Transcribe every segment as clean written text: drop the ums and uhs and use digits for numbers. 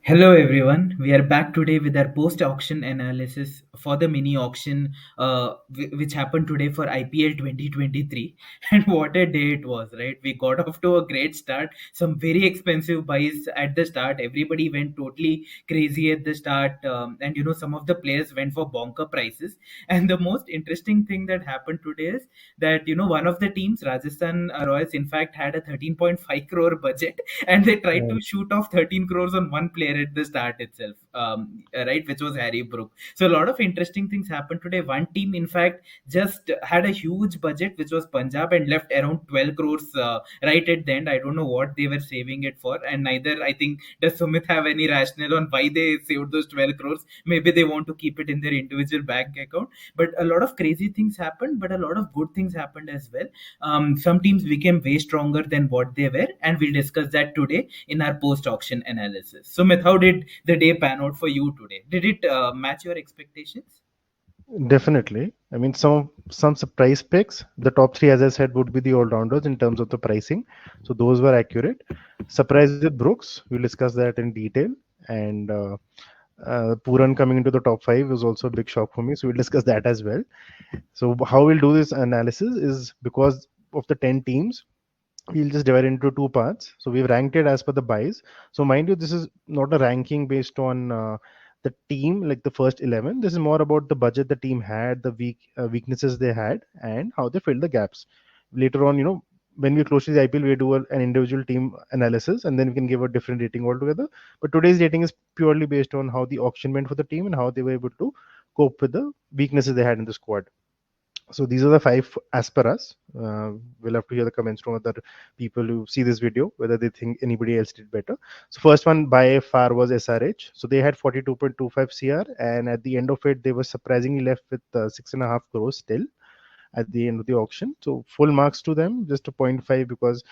Hello everyone, we are back today with our post-auction analysis for the mini auction which happened today for IPL 2023. And what a day it was, right? We got off to a great start, some very expensive buys at the start. Everybody went totally crazy at the start, and some of the players went for bonker prices. And the most interesting thing that happened today is that one of the teams, Rajasthan Royals, in fact had a 13.5 crore budget, and they tried to Right. shoot off 13 crores on one player at the start itself, right, which was Harry Brook. So a lot of interesting things happened today. One team, in fact, just had a huge budget, which was Punjab, and left around 12 crores right at the end. I don't know what they were saving it for, and neither, I think, does Sumit have any rationale on why they saved those 12 crores. Maybe they want to keep it in their individual bank account. But a lot of crazy things happened, but a lot of good things happened as well. Some teams became way stronger than what they were, and we'll discuss that today in our post-auction analysis. Sumit, how did the day pan out for you today? Did it match your expectations? Definitely. I mean, some surprise picks. The top three, as I said, would be the all-rounders in terms of the pricing. So those were accurate. Surprise with Brooks. We'll discuss that in detail. And Puran coming into the top five was also a big shock for me. So we'll discuss that as well. So how we'll do this analysis is because of the 10 teams, we'll just divide into two parts. So we've ranked it as per the buys. So mind you, this is not a ranking based on the team like the first 11. This is more about the budget the team had, the weaknesses they had, and how they filled the gaps. Later on, when we close to the IPL, we do an individual team analysis, and then we can give a different rating altogether. But today's rating is purely based on how the auction went for the team and how they were able to cope with the weaknesses they had in the squad. So these are the five as per us. We'll have to hear the comments from other people who see this video whether they think anybody else did better. So first one by far was SRH. So they had 42.25 CR, and at the end of it, they were surprisingly left with 6.5 crores still at the end of the auction. So full marks to them, just a point 0.5 because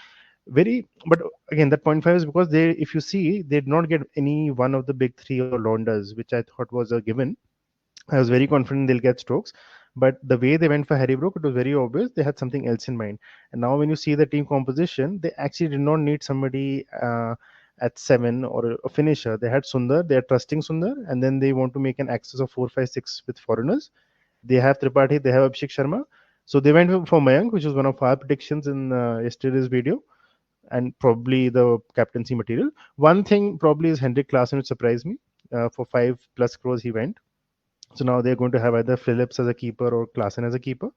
very. But again, that point 0.5 is because they, if you see, they did not get any one of the big three or Londers, which I thought was a given. I was very confident they'll get Stokes, but the way they went for Harry Brook, it was very obvious they had something else in mind. And now, when you see the team composition, they actually did not need somebody at seven or a finisher. They had Sundar, they are trusting Sundar, and then they want to make an axis of 4, 5, 6 with foreigners. They have Tripathi, they have Abhishek Sharma. So they went for Mayank, which was one of our predictions in yesterday's video, and probably the captaincy material. One thing probably is Henrik Klassen, which surprised me. For 5+ crores, he went. So now they're going to have either Phillips as a keeper or Klassen as a keeper.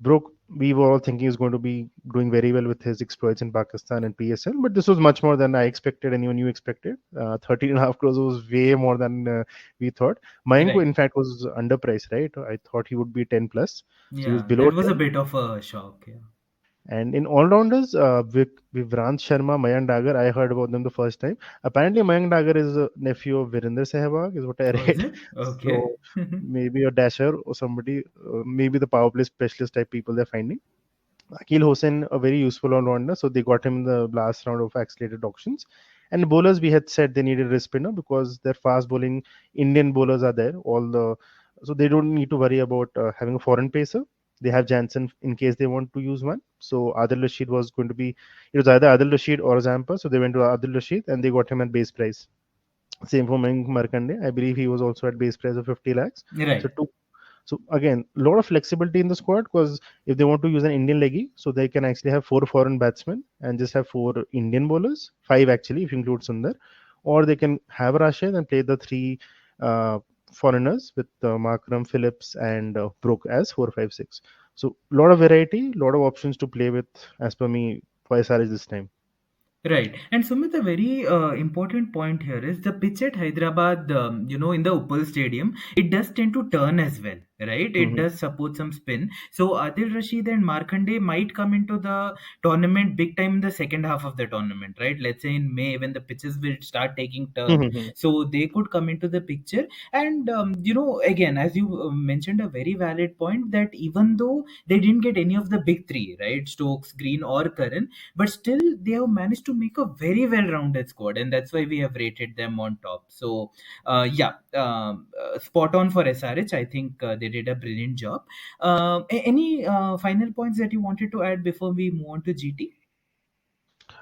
Brook, we were all thinking is going to be doing very well with his exploits in Pakistan and PSL, but this was much more than I expected. Anyone you expected? 13.5 crores was way more than we thought. Mayanko, Right. in fact, was underpriced, right? I thought he would be 10 plus, so he was Yeah, below that was a 10. bit of a shock. Yeah. And in all rounders, Vivrant Sharma, Mayank Dagar, I heard about them the first time. Apparently, Mayank Dagar is a nephew of Virender Sehwag, is what I Oh, is read. it? Okay. So maybe a dasher or somebody, maybe the power play specialist type people they're finding. Akil Hossain, a very useful all rounder, so they got him in the last round of accelerated auctions. And bowlers, we had said they needed a spinner because their fast bowling Indian bowlers are there. So they don't need to worry about having a foreign pacer. They have Jansen in case they want to use one. So Adil Rashid was going to be, it was either Adil Rashid or Zampa. So they went to Adil Rashid and they got him at base price. Same for Mayank Markande. I believe he was also at base price of 50 lakhs. So Right. two. So again, a lot of flexibility in the squad because if they want to use an Indian leggy, so they can actually have four foreign batsmen and just have four Indian bowlers, five actually if you include Sundar, or they can have Rashid and play the three uh, foreigners with Markram, Phillips, and Brook as 4, 5, 6. So a lot of variety, a lot of options to play with as per me for SRH this time. Right. And Sumit, a very important point here is the pitch at Hyderabad, in the Uppal Stadium, it does tend to turn as well, right? It Mhm. does support some spin. So Adil Rashid and Markande might come into the tournament big time in the second half of the tournament, right? Let's say in May when the pitches will start taking turn. Mhm. So they could come into the picture. And, again, as you mentioned, a very valid point that even though they didn't get any of the big three, right? Stokes, Green, or Curran, but still they have managed to make a very well-rounded squad, and that's why we have rated them on top. So yeah, spot on for SRH. I think they did a brilliant job. Any final points that you wanted to add before we move on to GT?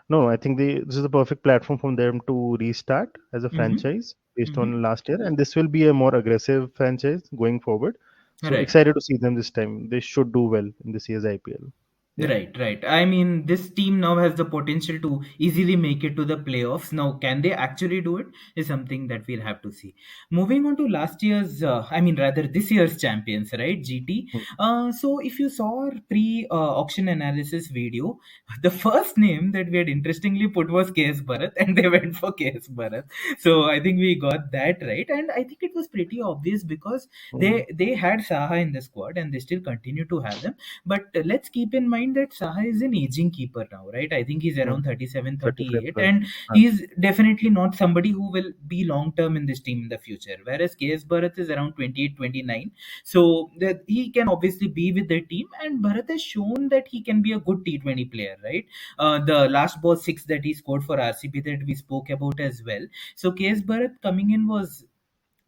No, I think this is the perfect platform for them to restart as a Mm-hmm. franchise based Mm-hmm. on last year, and this will be a more aggressive franchise going forward. So Right. excited to see them this time. They should do well in this year's IPL. Yeah. Right, right. I mean, this team now has the potential to easily make it to the playoffs. Now, can they actually do it? Is something that we'll have to see. Moving on to last year's, I mean, rather this year's champions, right? GT. Hmm. So, if you saw our pre-auction analysis video, the first name that we had interestingly put was KS Bharat, and they went for KS Bharat. So, I think we got that right, and I think it was pretty obvious because Hmm. they had Saha in the squad, and they still continue to have them, but let's keep in mind that Saha is an aging keeper now, right? I think he's Hmm. around 37, 35 38, plus. and Ah, he's definitely not somebody who will be long term in this team in the future. Whereas KS Bharat is around 28, 29. So that he can obviously be with the team, and Bharat has shown that he can be a good T20 player, right? The last ball six that he scored for RCB that we spoke about as well. So KS Bharat coming in was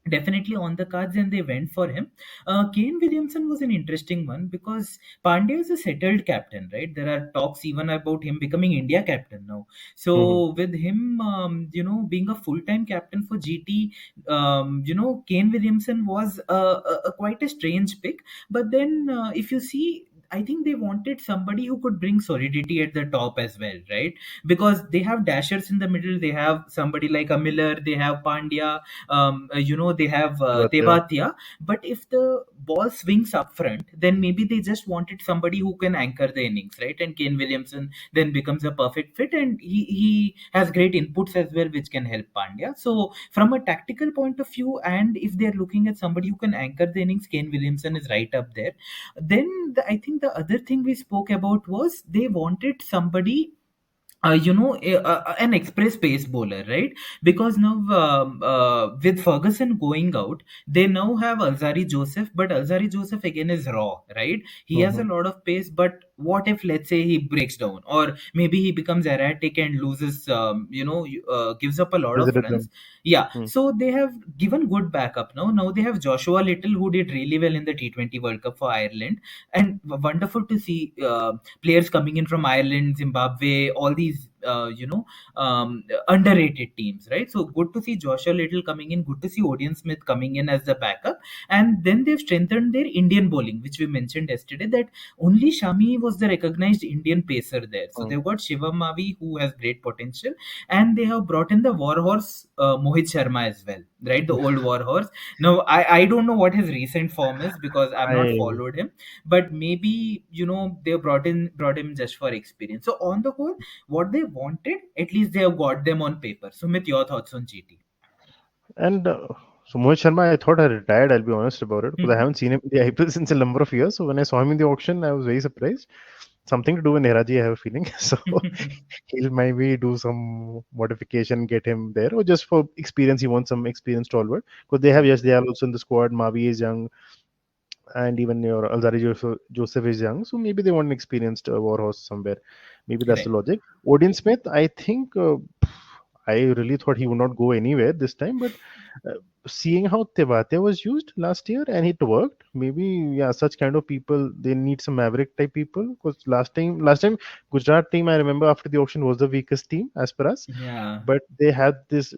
definitely on the cards, and they went for him. Kane Williamson was an interesting one because Pandey is a settled captain, right? There are talks even about him becoming India captain now. mhm. So with him, being a full-time captain for GT, Kane Williamson was a quite a strange pick. But then, if you see, I think they wanted somebody who could bring solidity at the top as well, right? Because they have dashers in the middle. They have somebody like a Miller. They have Pandya, they have Tewatia. Tebatia. But if the ball swings up front, then maybe they just wanted somebody who can anchor the innings, right? And Kane Williamson then becomes a perfect fit, and he has great inputs as well, which can help Pandya. So from a tactical point of view, and if they're looking at somebody who can anchor the innings, Kane Williamson is right up there. Then I think the other thing we spoke about was they wanted somebody, an express pace bowler, right? Because now, with Ferguson going out, they now have Alzari Joseph, but Alzari Joseph again is raw, right? He has a Mhm. lot of pace, but what if, let's say, he breaks down, or maybe he becomes erratic and loses, gives up a lot His of runs? rhythm. Yeah, Hmm. so they have given good backup now. Now they have Joshua Little, who did really well in the T20 World Cup for Ireland, and wonderful to see players coming in from Ireland, Zimbabwe, all these underrated teams, right? So good to see Joshua Little coming in, good to see Odion Smith coming in as the backup, and then they've strengthened their Indian bowling, which we mentioned yesterday. That only Shami was the recognized Indian pacer there. So Hmm. they've got Shivam Mavi, who has great potential, and they have brought in the warhorse Mohit Sharma as well, right? The old warhorse. Now I don't know what his recent form is because I've not I followed him, but maybe they brought him just for experience. So on the whole, what they wanted, at least they have got them on paper. Sumit, your thoughts on GT? and so Mohit Sharma, I thought I retired. I'll be honest about it because I Hmm. haven't seen him in the IPL since a number of years. So when I saw him in the auction, I was very surprised. Something to do with Nehraji, I have a feeling. So he'll maybe do some modification, get him there, or just for experience. He wants some experienced stalwart because they have Right, yes, they are also in the squad. Mavi is young, and even your Alzari Joseph is young, so maybe they want an experienced warhorse somewhere. Maybe that's the right. logic. Odin Smith, I think I really thought he would not go anywhere this time, but uh, seeing how Tevate was used last year and it worked, maybe yeah, such kind of people they need some maverick type people because last time Gujarat team I remember after the auction was the weakest team as per us, Yeah, but they had this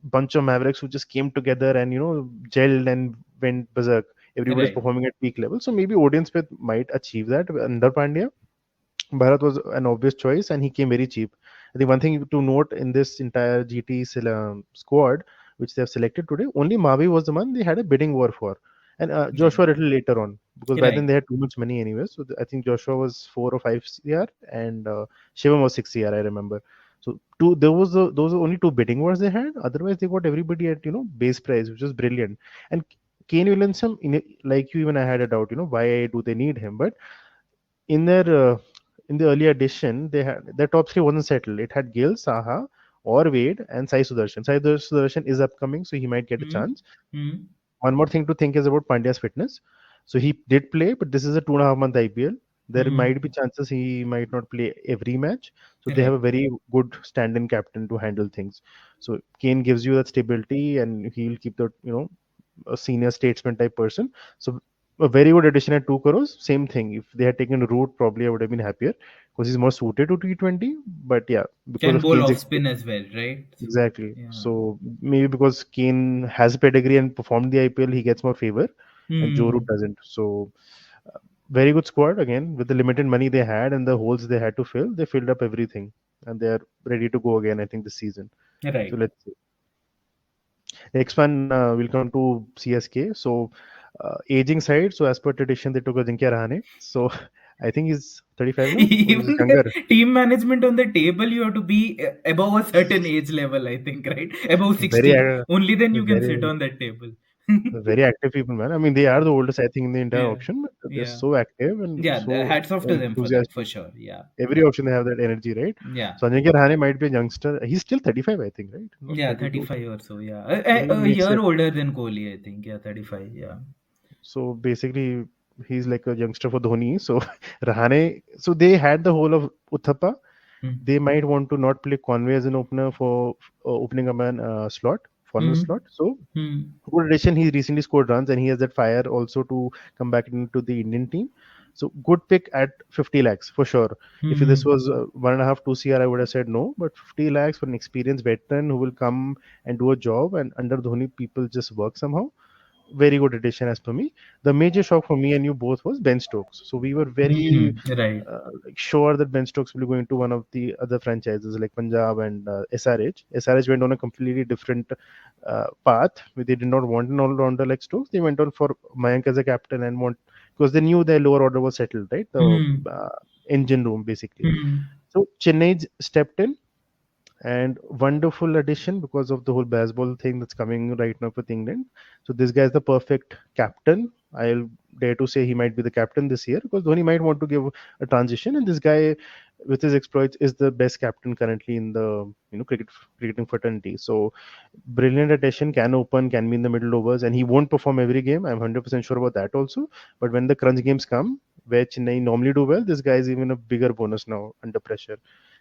bunch of mavericks who just came together and gelled and went berserk. Everybody's right. performing at peak level. So maybe Odean Smith might achieve that under Pandya. Bharat was an obvious choice and he came very cheap. I think one thing to note in this entire GT squad, which they have selected today, only Mavi was the one they had a bidding war for. And Right, Joshua a little later on, because by then right. they had too much money anyway. So I think Joshua was 4 or 5 CR and Shivam was 6 CR, I remember. So those were only two bidding wars they had. Otherwise, they got everybody at base price, which was brilliant. And Kane Williamson, like you, even I had a doubt, why do they need him? But in their in the early edition, they had their top three wasn't settled. It had Gill, Saha, or Wade, and Sai Sudarshan. Sai Sudarshan is upcoming, so he might get a Hmm. chance. Hmm. One more thing to think is about Pandya's fitness. So he did play, but this is a 2.5 month IPL. There Hmm. might be chances he might not play every match. So they have a Right. very good stand-in captain to handle things. So Kane gives you that stability, and he'll keep the a senior statesman type person. So a very good addition at 2 crores. Same thing. If they had taken Root, probably I would have been happier because he's more suited to T20. But yeah, because Can of bowl Kane's off experience. spin as well, right? So Exactly. yeah. So maybe because Kane has pedigree and performed the IPL, he gets more favor, and Joe Root Hmm. doesn't. So very good squad again with the limited money they had and the holes they had to fill. They filled up everything, and they are ready to go again. I think this season. So Right. let's see. Next one, we'll come to CSK. So aging side. So as per tradition, they took Ajinkya Rahane. So I think he's 35 now, or is he Even the younger? team management on the table, you have to be above a certain age level, I think, right? Above Very, 60. Only then you can sit very, on that table. very active people, man. I mean, they are the oldest, I think, in the entire Yeah. auction. But they're Yeah. so active and Yeah. so Hats off to them for that, for enthusiastic. sure. Yeah. Every auction they have that energy, right? Yeah. So Ajinkya Rahane might be a youngster. He's still 35, I think, right? Not Yeah. 32. 35 or so. Yeah. Maybe A next year year. older than Kohli, I think. Yeah. 35. Yeah. So basically, he's like a youngster for Dhoni. So Rahane. So they had the whole of Uthappa. Hmm. They might want to not play Conway as an opener for opening a man slot, foreign Hmm. slot. So Hmm. good addition. He recently scored runs and he has that fire also to come back into the Indian team. So good pick at 50 lakhs for sure. If this Hmm. was 1.5 2 CR, I would have said no. But 50 lakhs for an experienced veteran who will come and do a job, and under Dhoni, people just work somehow. Very good addition as per me. The major shock for me and you both was Ben Stokes. So we were very Hmm. Right. like sure that Ben Stokes will be going to one of the other franchises like Punjab and SRH. SRH went on a completely different path. They did not want an all-rounder like Stokes. They went on for Mayank as a captain and want because they knew their lower order was settled, right? The Hmm. uh, engine room basically. Hmm. So Chennai stepped in and wonderful addition because of the whole baseball thing that's coming right now with England. So this guy is the perfect captain. I'll dare to say he might be the captain this year because Dhoni might want to give a transition, and this guy, with his exploits, is the best captain currently in the cricketing fraternity. So brilliant addition, can open, can be in the middle overs, and he won't perform every game. I'm 100% sure about that also. But when the crunch games come, where Chennai normally do well, this guy is even a bigger bonus now under pressure.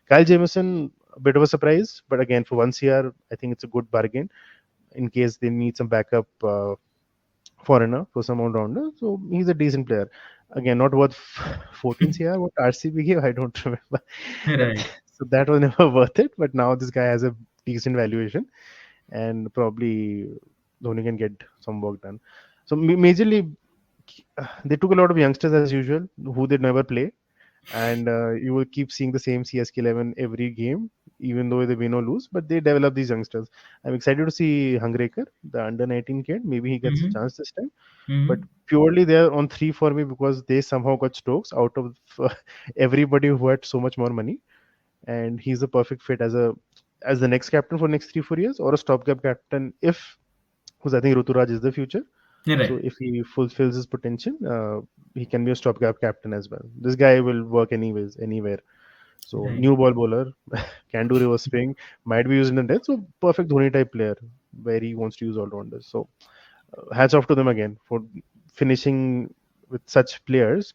Kyle Jamieson, a bit of a surprise, but again, for 1 CR, I think it's a good bargain in case they need some backup foreigner for some all rounder. So he's a decent player. Again, not worth 14 CR. What RCB gave, I don't remember. Right. So that was never worth it. But now this guy has a decent valuation, and probably Dhoni can get some work done. So majorly, they took a lot of youngsters as usual who they never play, and you will keep seeing the same CSK 11 every game, even though they win or lose. But they develop these youngsters. I'm excited to see Hungrekar, the under 19 kid. Maybe he gets a Hmm. chance this time. But Hmm. purely they're on three for me because they somehow got Stokes out of everybody who had so much more money, and he's the perfect fit as the next captain for next 3 4 years or a stopgap captain if because I think Ruturaj is the future. So Right. if he fulfills his potential, he can be a stopgap captain as well. This guy will work anyways, anywhere. So Right. new ball bowler, can do reverse swing, might be used in the death. So perfect Dhoni type player where he wants to use all rounders. So hats off to them again for finishing with such players,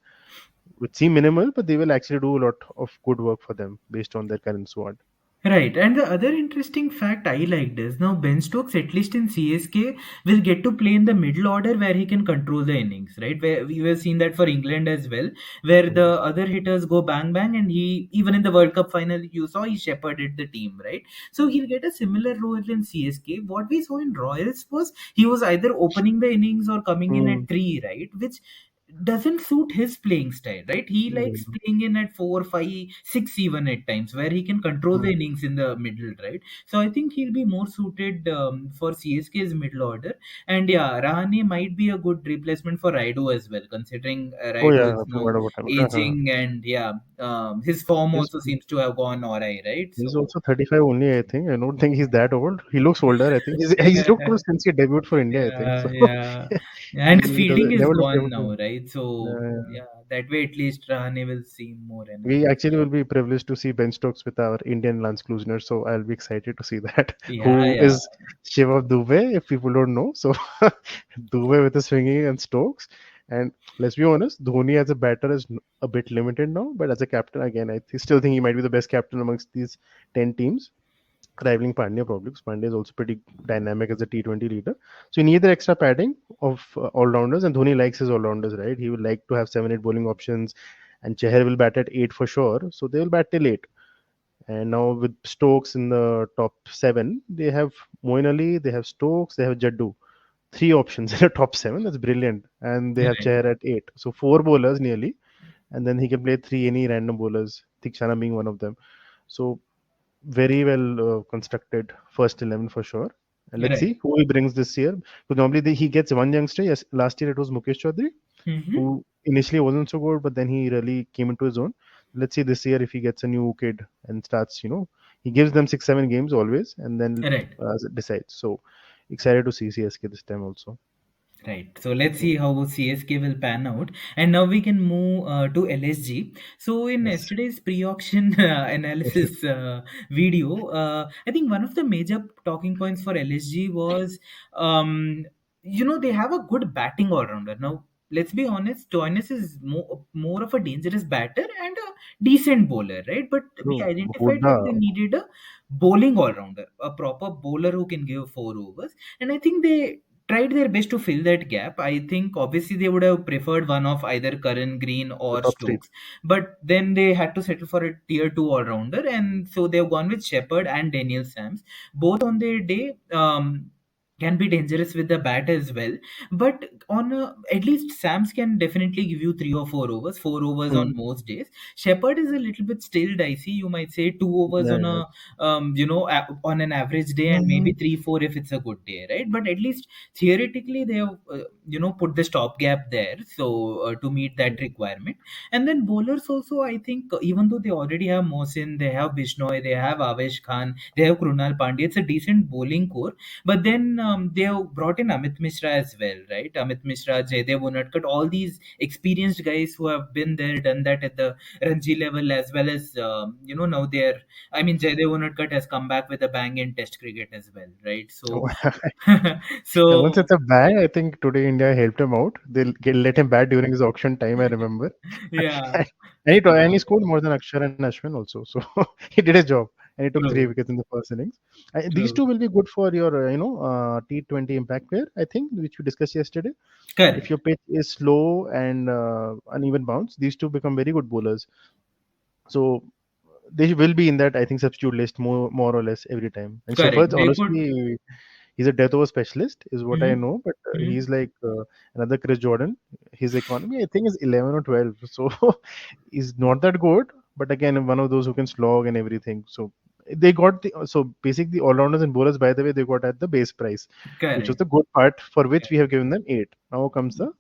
which seem minimal, but they will actually do a lot of good work for them based on their current squad. Right, and the other interesting fact I liked is now Ben Stokes, at least in CSK, will get to play in the middle order where he can control the innings, right? Where we have seen that for England as well, where the Mhm. other hitters go bang bang, and he even in the World Cup final you saw he shepherded the team, right? So he'll get a similar role in CSK. What we saw in Royals was he was either opening the innings or coming in Hmm. at three, right? Which doesn't suit his playing style, right? He likes Hmm. playing in at four, five, six, even at times, where he can control the Hmm. innings in the middle, right? So I think he'll be more suited for CSK's middle order. And yeah, Rahane might be a good replacement for Raidu as well, considering Oh Raidu yeah, is I now forgot about him. aging, and yeah, his form He's also seems to have gone awry, right? he's So also 35 only, I think. I don't think he's that old. He looks older, I think. He's looked yeah, old since he debuted for India, I think. yeah, So yeah. And his he fielding doesn't is never looked gone able to. now, right? So Yeah. yeah, that way at least Rahane will seem more We energetic. actually will be privileged to see Ben Stokes with our Indian Lance Klusener, so I'll be excited to see that. Yeah, Who yeah. is Shiva Dubey, if people don't know. So Dubey with the swinging and Stokes. And let's be honest, Dhoni as a batter is a bit limited now, but as a captain, again, still think he might be the best captain amongst these 10 teams, rivaling Pandya probably, because Pandya is also pretty dynamic as a T20 leader. So you need the extra padding of all rounders, and Dhoni likes his all rounders, right? He would like to have 7 8 bowling options, and Chahar will bat at 8 for sure. So they will bat till 8. And now with Stokes in the top 7, they have Moeen Ali, they have Stokes, they have Jaddu. Three options in the top 7. That's brilliant. And they have Right. Chahar at 8. So four bowlers nearly. And then he can play three any random bowlers, Thikshana being one of them. So very well constructed first 11 for sure. And let's Right. see who he brings this year. Because normally he gets one youngster. Yes, last year it was Mukesh Chaudhary, Mm-hmm. who initially wasn't so good, but then he really came into his own. Let's see this year if he gets a new kid and starts, he gives them 6, 7 games always and then Right. decides. So excited to see CSK this time also. Right. So let's see how CSK will pan out. And now we can move to LSG. So in Yes. yesterday's pre-auction analysis video, I think one of the major talking points for LSG was, they have a good batting all-rounder. Now, let's be honest, Stoinis is more of a dangerous batter and a decent bowler, right? But we True. identified that Huda, they needed a bowling all-rounder, a proper bowler who can give 4 overs. And I think they tried their best to fill that gap. I think obviously they would have preferred one of either Karan Green the or top three. Stokes, but then they had to settle for a tier two all rounder, and so they've gone with Shepard and Daniel Sams. Both on their day can be dangerous with the bat as well, but at least Sams can definitely give you 3 or 4 overs, 4 overs on Mm. most days. Shepard is a little bit still dicey. You might say 2 overs Yeah, on yeah. on an average day, and maybe 3, 4 if it's a good day, right? But at least theoretically they have put the stopgap there, so to meet that Mm. requirement. And then bowlers also, I think, even though they already have Mohsin, they have Bishnoy, they have Avesh Khan, they have Krunal Pandey, it's a decent bowling core. But then they have brought in Amit Mishra as well, right? Amit Mishra, Jaydev Unadkat, all these experienced guys who have been there, done that at the Ranji level, as well as now they're, I mean, Jaydev Unadkat has come back with a bang in Test cricket as well, right? So, And once so it's a bag, I think today India helped him out. Let him bat during his auction time, I remember. yeah, And he scored more than Akshar and Ashwin also. So he did his job. And he took three true, wickets in the first innings. These true, two will be good for your, T20 impact player, I think, which we discussed yesterday. If correct, your pitch is slow and uneven bounce, these two become very good bowlers. So they will be in that, I think, substitute list more or less every time. And correct. Shepherd's They could. honestly, he's a death over specialist, is what I Mhm, know. But mhm. he's like another Chris Jordan. His economy, I think, is 11 or 12. So he's not that good. But again, one of those who can slog and everything. So they got so basically all rounders and bowlers. By the way, they got at the base price, which was Correct. the good part for which we have given them 8. Now comes the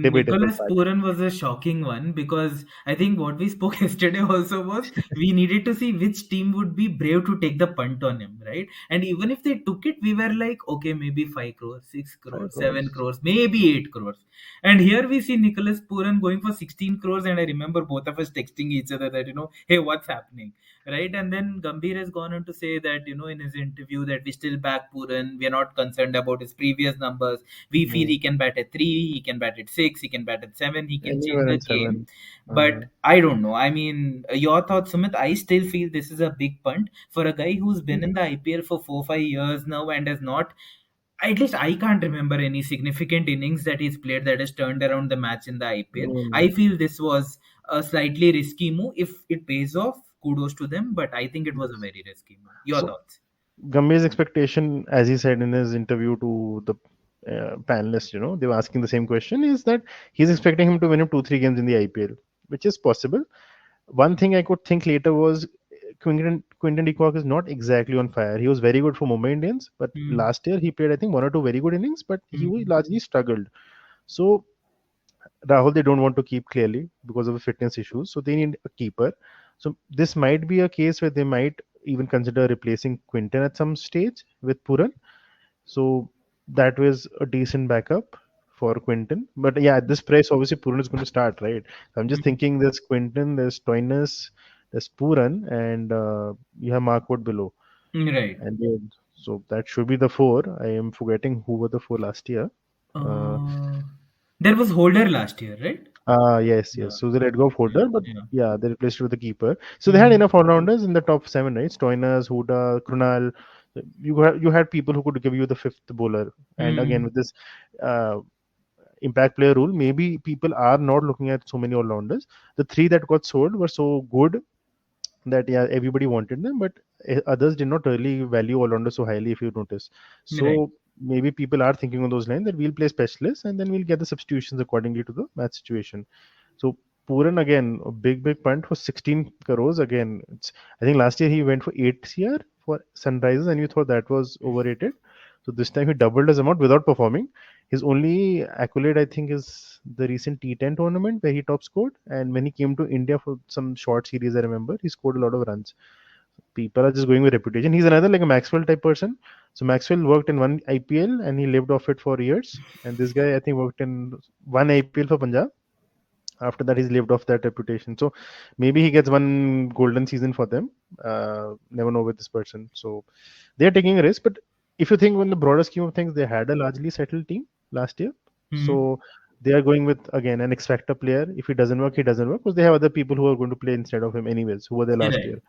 debatable Nicholas part. Puran was a shocking one because I think what we spoke yesterday also was we needed to see which team would be brave to take the punt on him, right? And even if they took it, we were like, okay, maybe 5 crores, 6 5 crores, 7 crores. crores, maybe 8 crores. And here we see Nicholas Puran going for 16 crores. And I remember both of us texting each other that, hey, what's happening? Right. And then Gambhir has gone on to say that, in his interview that we still back Puran. We are not concerned about his previous numbers. We feel Mm. he can bat at 3, he can bat at 6, he can bat at 7, he can change Anywhere the in game. 7. But I don't know. I mean, your thoughts, Sumit? I still feel this is a big punt for a guy who's been in the IPL for 4, 5 years now and has not. At least I can't remember any significant innings that he's played that has turned around the match in the IPL. I Mm. feel this was a slightly risky move. If it pays off, kudos to them. But I think it was a Yes. very risky move. Your So thoughts? Gambhir's expectation, as he said in his interview to the panelists, they were asking the same question, is that he's expecting him to win him 2, 3 games in the IPL, which is possible. One thing I could think later was Quinton de Kock is not exactly on fire. He was very good for Mumbai Indians, but Hmm. last year he played, I think, one or two very good innings, but he Hmm. largely struggled. So Rahul, they don't want to keep clearly because of the fitness issues. So they need a keeper. So this might be a case where they might even consider replacing Quinton at some stage with Puran. So that was a decent backup for Quinton. But yeah, at this price, obviously Puran is going to start, right? So I'm just Hmm. thinking there's Quinton, there's Toynus, there's Puran, and you have Markwood below. Right. And so that should be the four. I am forgetting who were the four last year. Uh, Uh, there was Holder last year, right? Yes, Yeah. yes. So they let go of Yeah. Holder, but Yeah. yeah, they replaced it with the keeper. So they had Mhm. enough all rounders in the top 7, right? Stoinas, Huda, Krunal. You had people who could give you the fifth bowler. And again, Mm. with this, uh, impact player rule, maybe people are not looking at so many all rounders. The three that got sold were so good that yeah, everybody wanted them, but others did not really value all rounders so highly, if you notice. Right. So maybe people are thinking on those lines that we'll play specialists and then we'll get the substitutions accordingly to the match situation. So Puran again, a big punt for 16 crores. Again, I think last year he went for 8 CR for Sunrisers, and you thought that was overrated. So this time he doubled his amount without performing. His only accolade, I think, is the recent T10 tournament where he top scored. And when he came to India for some short series, I remember he scored a lot of runs. People are just going with reputation. He's another like a Maxwell type person. So Maxwell worked in one IPL and he lived off it for years. And this guy, I think, worked in one IPL for Punjab. After that, he's lived off that reputation. So maybe he gets one golden season for them. Never know with this person. So they're taking a risk. But if you think in the broader scheme of things, they had a largely settled team last year. Hmm. So they are going with again an X factor player. If he doesn't work, he doesn't work because they have other people who are going to play instead of him anyways, who were there last Right. year.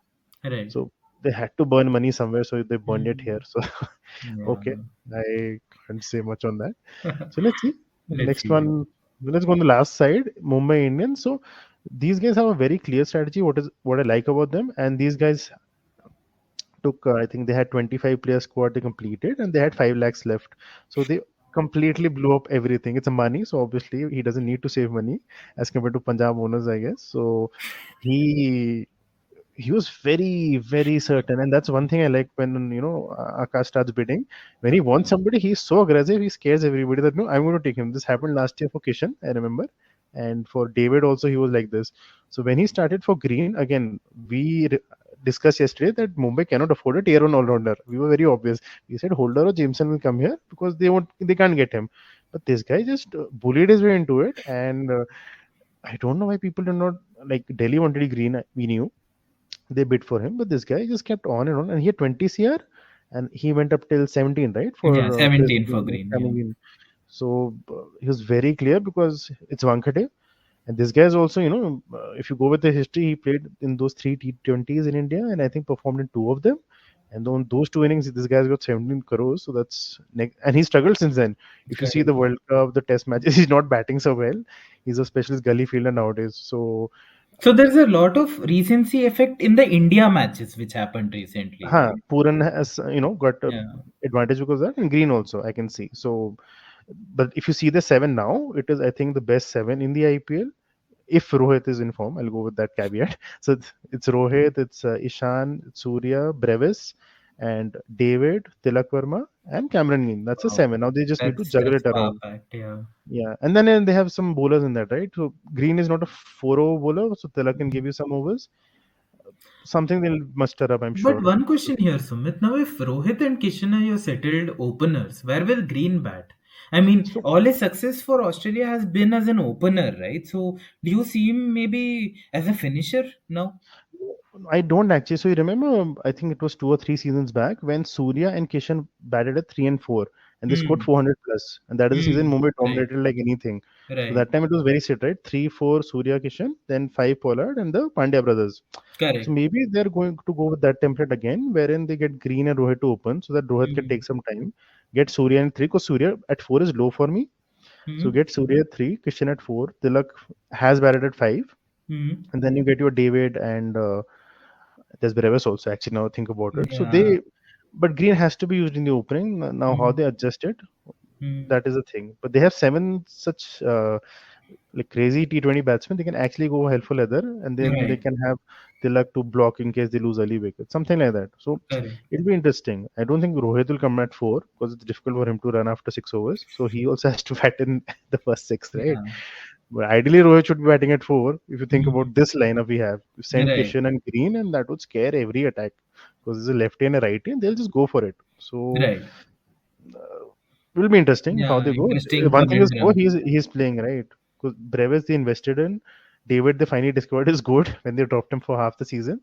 Right. So they had to burn money somewhere, so they burned it here. Hmm. So Yeah. okay, I can't say much on that. So let's see. Let's Next see. one, let's go on the last side, Mumbai Indians. So these guys have a very clear strategy. What I like about them, and these guys took I think they had 25 player squad they completed, and they had 5 lakhs left. So they completely blew up everything. It's a money, so obviously he doesn't need to save money as compared to Punjab owners, I guess. So he he was very certain, and that's one thing I like when Akash starts bidding. When he wants somebody, he's so aggressive, he scares everybody that no, I'm going to take him. This happened last year for Kishan, I remember, and for David also he was like this. So when he started for Green again, we discussed yesterday that Mumbai cannot afford a tier one all-rounder. We were very obvious. We said Holder or Jameson will come here because they can't get him, but this guy just bullied his way into it. And I don't know why people did not like Delhi wanted Green. We knew they bid for him, but this guy just kept on, and he had 20 CR, and he went up till 17, right, Yeah, for 17 for Green. Yeah. Green. So he was very clear because it's Vankate, and this guy is also, if you go with the history, he played in those three T20s in India, and I think performed in two of them. And on those two innings, this guy's got 17 crores. So and he struggled since then. If you see Correct. the World Cup, the Test matches, he's not batting so well. He's a specialist gully fielder nowadays. So So there's a lot of recency effect in the India matches which happened recently, right? Puran has got a Yeah. advantage because of that, and Green also I can see. So, but if you see the seven now, it is I think the best seven in the IPL. If Rohit is in form, I'll go with that caveat. So it's Rohit, it's Ishan, it's Surya, Brevis, and David, Tilak Verma, and Cameron Green. That's a Wow. seven. Now they just need to juggle That's it power around. packed. Yeah. Yeah, and then they have some bowlers in that, right? So Green is not a 4-over bowler, so Tilak can give you some overs. Something they'll muster up, I'm But sure. one question here, Sumit. Now, if Rohit and Kishan are your settled openers, where will Green bat? I mean, So all his success for Australia has been as an opener, right? So, do you see him maybe as a finisher now? I don't actually. So you remember, I think it was 2 or 3 seasons back when Surya and Kishan batted at 3 and 4, and they scored Hmm. 400 plus, and that is the season Hmm. Mumbai Right. dominated like anything. So Right. that time it was very set, right? 3-4 Surya Kishan, then 5 Pollard and the Pandya brothers. So Correct. maybe they're going to go with that template again, wherein they get Green and Rohit to open, so that Rohit can Hmm. take some time. Get Surya in 3, because Surya at 4 is low for me. So Hmm. get Surya at 3, Kishan at 4, Tilak has batted at 5, Hmm. and then you get your David and there's Brevis also. Actually, now I think about it. So Yeah. but Green has to be used in the opening. Now, how Hmm. they adjust it, Hmm. that is the thing. But they have seven such like crazy T20 batsmen. They can actually go hell for leather, and then they Right. can have Tilak to block in case they lose early wickets, something like that. So Correct. it'll be interesting. I don't think Rohit will come at 4 because it's difficult for him to run after 6 overs. So he also has to bat in the first six, right? Yeah. But ideally, Rohit should be batting at 4. If you think Hmm. about this lineup we have, you send Right. Kishan and Green, and that would scare every attack because there's a lefty and a righty, and they'll just go for it. So Right. it will be interesting how Yeah. they go. Interesting One thing is, oh, conundrum. he's playing right because Brevis they invested in. David they finally discovered is good when they dropped him for half the season.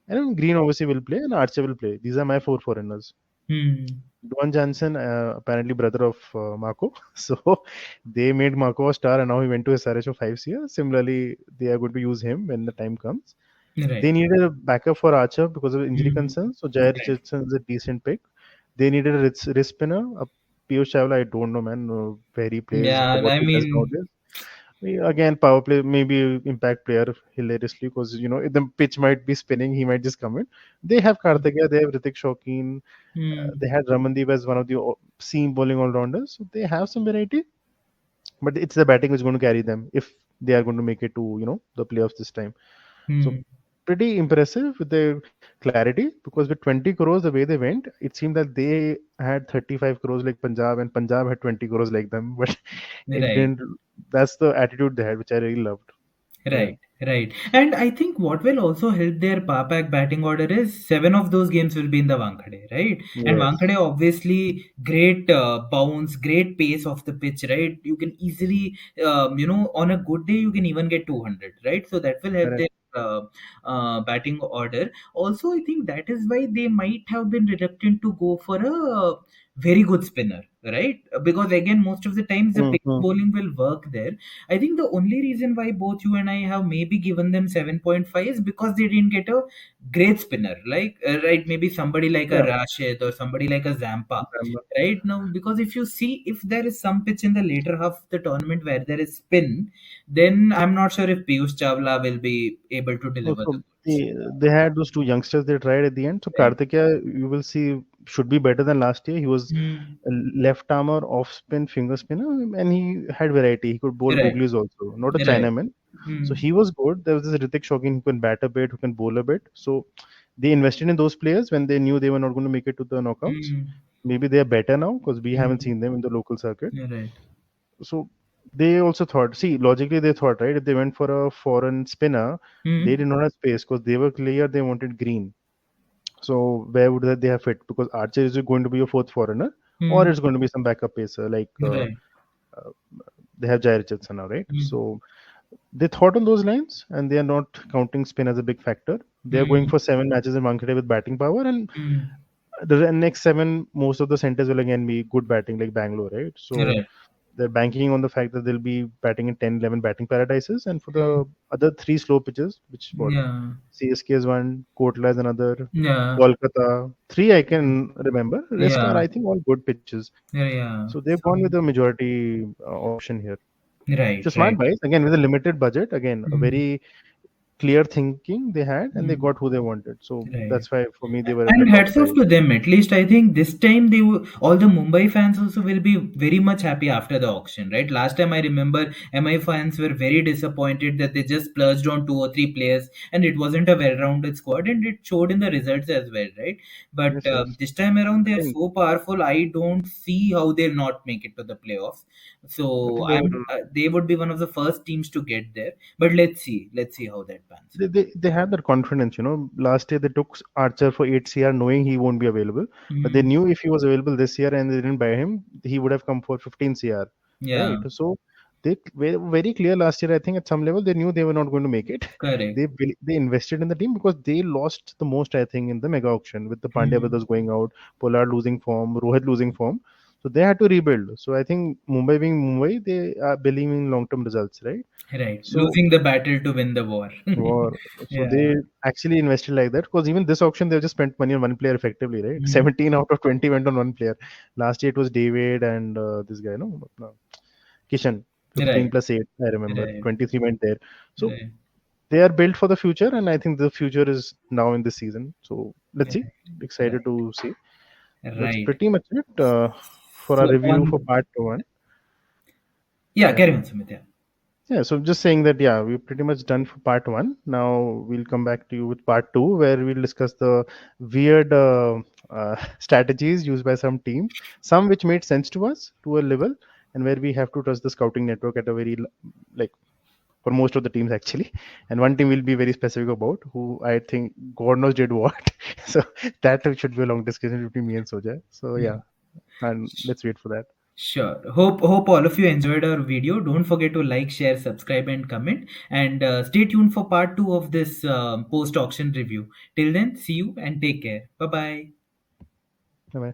And then Green obviously will play, and Archer will play. These are my four foreigners. Hmm. Dwan Johnson, apparently brother of Marco. So they made Marco a star, and now he went to SRH of 5 years. Similarly, they are going to use him when the time comes. They Right. needed a backup for Archer because of injury Hmm. concerns. So Jai Right. Richardson is a decent pick. They needed a wrist spinner, a Piyush Chawla, I don't know, man, where he plays, Yeah, what I he does mean, nowadays. Again, power play, maybe impact player hilariously because if the pitch might be spinning, he might just come in. They have Karthikeya, they have Ritik Shokeen, hmm, they had Ramandeep as one of the seam bowling all rounders. So they have some variety, but it's the batting which is going to carry them if they are going to make it to the playoffs this time. So hmm. pretty impressive with their clarity because with 20 crores the way they went, it seemed that they had 35 crores like Punjab and Punjab had 20 crores like them, but it Right. didn't. That's the attitude they had, which I really loved. So yeah. Right, right. And I think what will also help their Papak batting order is seven of those games will be in the Wankhede, right? And Yes. Wankhede obviously great bounce, great pace of the pitch, right? You can easily, on a good day you can even get 200, right? So that will help Correct. their batting order. Also, I think that is why they might have been reluctant to go for a very good spinner, right? Because again, most of the times the pace Mm-hmm. bowling will work there. I think the only reason why both you and I have maybe given them 7.5 is because they didn't get a great spinner. Like, right, maybe somebody like a Yeah. Rashid or somebody like a Zampa. Um, Right now, because if you see if there is some pitch in the later half of the tournament where there is spin, then I'm not sure if Piyush Chawla will be able to deliver the Also, goods. they had those two youngsters they tried at the end. So Right? Karthikeya, you will see, should be better than last year. He was Hmm. a left armer, off spin, finger spinner, and he had variety. He could bowl Right. googlies also, not a Right. Chinaman. So Hmm. he was good. There was this Ritik Shogin who can bat a bit, who can bowl a bit. So they invested in those players when they knew they were not going to make it to the knockouts. Hmm. Maybe they are better now because we haven't Hmm. seen them in the local circuit. Yeah, right. So they also thought, see, logically they thought, right, if they went for a foreign spinner, they Hmm. did not have space because they were clear they wanted green. So where would they have fit? Because Archer is going to be a fourth foreigner, or Hmm. it's going to be some backup pacer like Right. uh, they have Jai Richardson now, right? Hmm. So they thought on those lines, and they are not counting spin as a big factor. They are going Hmm. for 7 matches in Wankhede with batting power, and Hmm. the next seven, most of the centers will again be good batting like Bangalore, right? So Right. they're banking on the fact that they'll be batting in 10, 11 batting paradises. And for Hmm. the other three slow pitches, which what Yeah. CSK is one, Kotla is another, Yeah. Kolkata, three I can remember. Rest are, Yeah. I think, all good pitches. Yeah. Yeah. So they've So, gone with the majority option here. It's right. a smart Right. buys. Again, with a limited budget, again, a Hmm. very clear thinking they had, and they Hmm. got who they wanted. So Right. that's why, for me, they were in the And top hats off five. to them. At least I think this time all the Mumbai fans also will be very much happy after the auction, right? Last time I remember MI fans were very disappointed that they just splurged on two or three players and it wasn't a well-rounded squad, and it showed in the results as well, right? But Yes, yes. this time around they are Again, so powerful. I don't see how they'll not make it to the playoffs. I So think they I'm they would be one of the first teams to get there. But let's see how that pans they have that confidence, Last year they took Archer for 8 CR knowing he won't be available, out. but they Hmm. knew if he was available this year and they didn't buy him, he would have come for 15 CR, right? Yeah. So they were very clear last year. I think at some level they knew they were not going to make it. Correct. They invested in the team because they lost the most, I think, in the mega auction with the Pandya Hmm. brothers going out, Pollard losing form, Rohit losing form. So they had to rebuild. So I think Mumbai being Mumbai, they are believing in long-term results, right? Right. So Losing the battle to win the war. War. So Yeah. they actually invested like that because even this auction they've just spent money on one player effectively, right? Mm. 17 out of 20 went on one player. Last year it was David and this guy, no, Kishan. 15 Right. plus 8, I remember. Right. 23 went there. So Right. they are built for the future, and I think the future is now in this season. So let's Yeah. see. Excited Right. to see. That's Right. pretty much it for our So review for on. part one. Yeah, Yeah. carry on, Sumit. Yeah. Yeah, so just saying that, yeah, we're pretty much done for part one. Now we'll come back to you with part two, where we'll discuss the weird strategies used by some teams, some which made sense to us to a level, and where we have to trust the scouting network at a very, like, for most of the teams actually. And one team will be very specific about who I think God knows did what. So that should be a long discussion between me and Soja. So Yeah. yeah, and let's wait for that. Sure. Hope all of you enjoyed our video. Don't forget to like, share, subscribe, and comment. And stay tuned for part two of this post auction review. Till then, see you and take care. Bye bye. Bye bye.